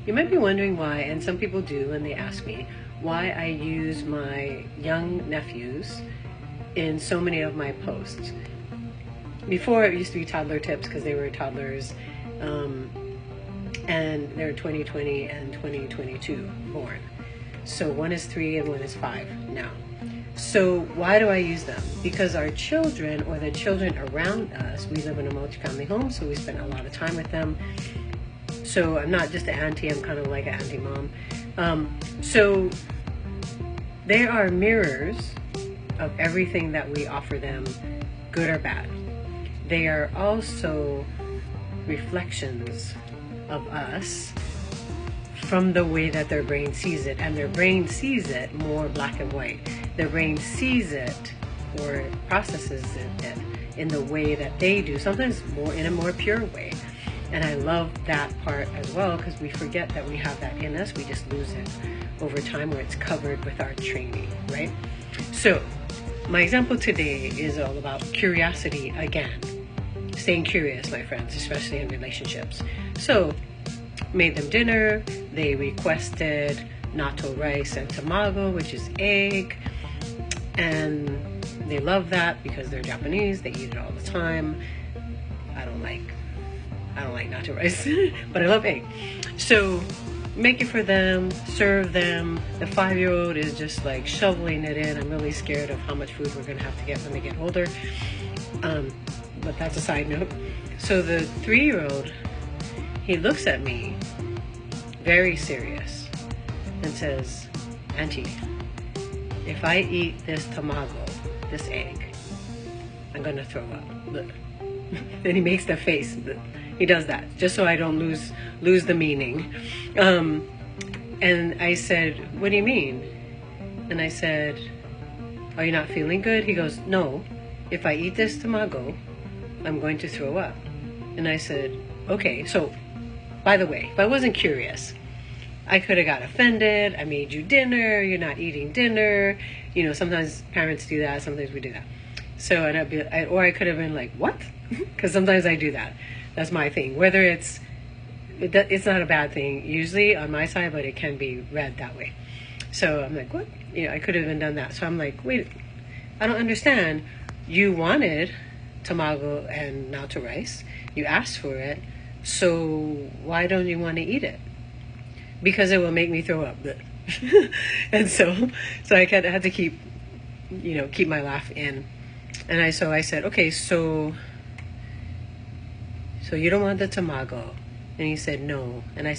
You might be wondering why, and some people do when they ask me, why I use my young nephews in so many of my posts. Before it used to be toddler tips because they were toddlers, and they're 2020 and 2022 born. So one is 3 and one is 5 now. So why do I use them? Because our children, or the children around us, we live in a multifamily home, so we spend a lot of time with them. So I'm not just an auntie, I'm kind of like an auntie mom. So they are mirrors of everything that we offer them, good or bad. They are also reflections of us from the way that their brain sees it, and their brain sees it more black and white. Their brain sees it or processes it in the way that they do, sometimes more in a more pure way. And I love that part as well, because we forget that we have that in us. We just lose it over time, where it's covered with our training, right? So my example today is all about curiosity again. Staying curious, my friends, especially in relationships. So made them dinner. They requested natto rice and tamago, which is egg, and they love that because they're Japanese. They eat it all the time. I don't like natto rice, but I love egg. So make it for them, serve them. The 5-year-old is just like shoveling it in. I'm really scared of how much food we're gonna have to get when they get older. But that's a side note. So the 3-year-old, he looks at me very serious and says, "Auntie, if I eat this tamago, this egg, I'm gonna throw up." Then he makes the face. He does that just so I don't lose the meaning. And I said, "What do you mean?" And I said, "Are you not feeling good?" He goes, "No, if I eat this tamago, I'm going to throw up." And I said, "Okay, so by the way, if I wasn't curious, I could have got offended. I made you dinner, you're not eating dinner." You know, sometimes parents do that, sometimes we do that. So, and or I could have been like, "What?" Because sometimes I do that. That's my thing. Whether it's not a bad thing usually on my side, but it can be read that way. So I'm like, "What?" You know, I could have even done that. So I'm like, "Wait, I don't understand. You wanted tamago and natto rice. You asked for it. So why don't you want to eat it?" "Because it will make me throw up." And so I had to keep my laugh in. And I said, "Okay, so you don't want the tamago?" And he said, "No." And I